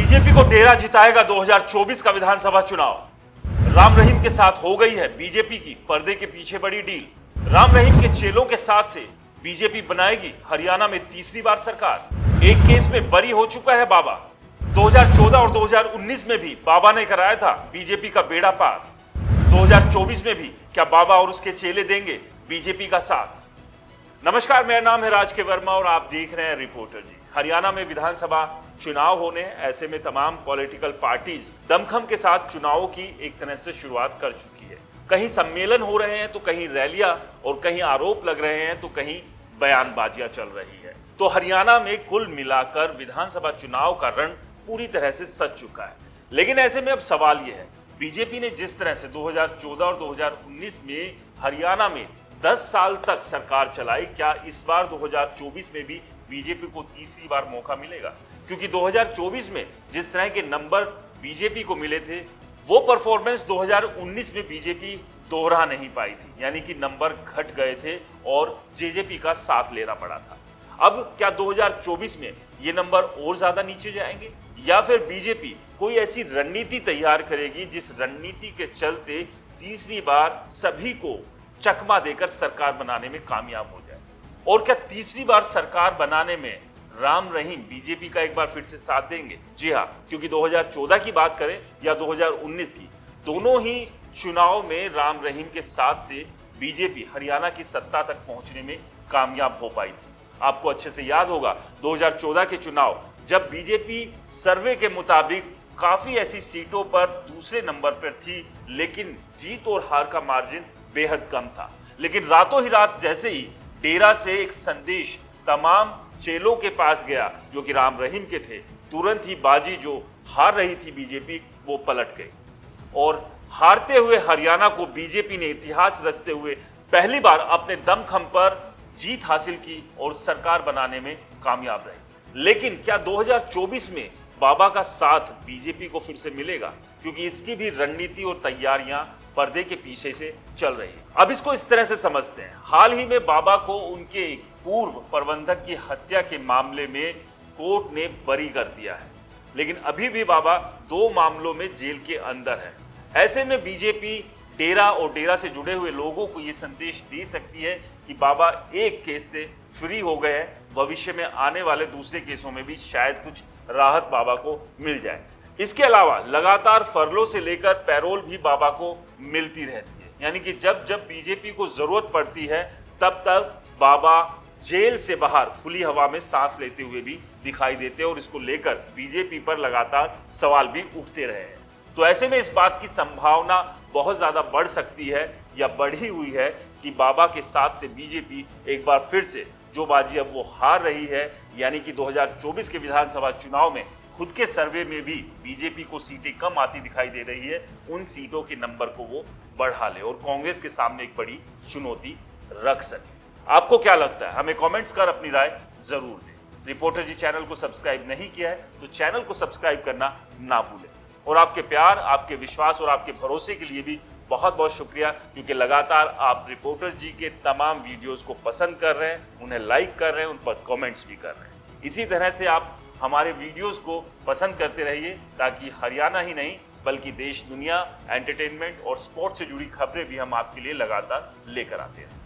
BJP को डेरा जिताएगा 2024 का विधानसभा चुनाव। राम रहीम के साथ हो गई है बीजेपी की पर्दे के पीछे बड़ी डील। राम रहीम के चेलों के साथ से बीजेपी बनाएगी हरियाणा में तीसरी बार सरकार। एक केस में बरी हो चुका है बाबा। 2014 और 2019 में भी बाबा ने कराया था बीजेपी का बेड़ा पार। 2024 में भी क्या बाबा और उसके चेले देंगे बीजेपी का साथ? नमस्कार, मेरा नाम है राज के वर्मा और आप देख रहे हैं रिपोर्टर जी। हरियाणा में विधानसभा चुनाव होने, ऐसे में तमाम पॉलिटिकल पार्टीज दमखम के साथ चुनावों की एक तरह से शुरुआत कर चुकी है। कहीं सम्मेलन हो रहे हैं तो कहीं रैलियां, और कहीं आरोप लग रहे हैं तो कहीं बयानबाजियां चल रही है। तो हरियाणा में कुल मिलाकर विधानसभा चुनाव का रण पूरी तरह से सज चुका है। लेकिन ऐसे में अब सवाल यह है, बीजेपी ने जिस तरह से 2014 और 2019 में हरियाणा में 10 साल तक सरकार चलाई, क्या इस बार 2024 में भी बीजेपी को तीसरी बार मौका मिलेगा? क्योंकि 2024 में जिस तरह के नंबर बीजेपी को मिले थे, वो परफॉर्मेंस 2019 में बीजेपी दोहरा नहीं पाई थी, यानी कि नंबर घट गए थे और जेजेपी का साथ लेना पड़ा था। अब क्या 2024 में ये नंबर और ज्यादा नीचे जाएंगे, या फिर बीजेपी कोई ऐसी रणनीति तैयार करेगी जिस रणनीति के चलते तीसरी बार सभी को चकमा देकर सरकार बनाने में कामयाब हो जाए? और क्या तीसरी बार सरकार बनाने में राम रहीम बीजेपी का एक बार फिर से साथ देंगे? जी हाँ, क्योंकि 2014 की बात करें या 2019 की, दोनों ही चुनाव में राम रहीम के साथ से बीजेपी हरियाणा की सत्ता तक पहुंचने में कामयाब हो पाई थी। आपको अच्छे से याद होगा 2014 के चुनाव, जब बीजेपी सर्वे के मुताबिक काफी ऐसी सीटों पर दूसरे नंबर पर थी, लेकिन जीत और हार का मार्जिन बेहद कम था। लेकिन रातों ही रात जैसे ही डेरा से एक संदेश तमाम चेलों के पास गया जो कि राम रहीम के थे, तुरंत ही बाजी जो हार रही थी बीजेपी, वो पलट गई और हारते हुए हरियाणा को बीजेपी ने इतिहास रचते हुए पहली बार अपने दमखम पर जीत हासिल की और सरकार बनाने में कामयाब रही। लेकिन क्या 2024 में बाबा का साथ बीजेपी को फिर से मिलेगा? क्योंकि इसकी भी रणनीति और तैयारियां पर्दे के पीछे से चल रही है। अब इसको इस तरह से समझते हैं, हाल ही में बाबा को उनके एक पूर्व प्रबंधक की हत्या के मामले में कोर्ट ने बरी कर दिया है, लेकिन अभी भी बाबा 2 मामलों में जेल के अंदर है। ऐसे में बीजेपी डेरा और डेरा से जुड़े हुए लोगों को यह संदेश दे सकती है कि बाबा एक केस से फ्री हो गए हैं, भविष्य में आने वाले दूसरे केसों में भी शायद कुछ राहत बाबा को मिल जाए। इसके अलावा लगातार फरलो से लेकर पैरोल भी बाबा को मिलती रहती है, यानी कि जब जब बीजेपी को जरूरत पड़ती है तब तब बाबा जेल से बाहर खुली हवा में सांस लेते हुए भी दिखाई देते हैं, और इसको लेकर बीजेपी पर लगातार सवाल भी उठते रहे हैं। तो ऐसे में इस बात की संभावना बहुत ज्यादा बढ़ सकती है या बढ़ी हुई है कि बाबा के साथ से बीजेपी एक बार फिर से जो बाजी अब वो हार रही है, यानी कि 2024 के विधानसभा चुनाव में खुद के सर्वे में भी बीजेपी को सीटें कम आती दिखाई दे रही है, उन सीटों के नंबर को वो बढ़ा ले और कांग्रेस के सामने एक बड़ी चुनौती रख सके। आपको क्या लगता है? हमें कमेंट्स कर अपनी राय जरूर दें। रिपोर्टर जी चैनल को सब्सक्राइब नहीं किया है तो चैनल को सब्सक्राइब करना ना भूलें। और आपके प्यार, आपके विश्वास और आपके भरोसे के लिए भी बहुत बहुत शुक्रिया, क्योंकि लगातार आप रिपोर्टर जी के तमाम वीडियोस को पसंद कर रहे हैं, उन्हें लाइक कर रहे हैं, उन पर कमेंट्स भी कर रहे हैं। इसी तरह से आप हमारे वीडियोस को पसंद करते रहिए, ताकि हरियाणा ही नहीं बल्कि देश दुनिया, एंटरटेनमेंट और स्पोर्ट्स से जुड़ी खबरें भी हम आपके लिए लगातार लेकर आते हैं।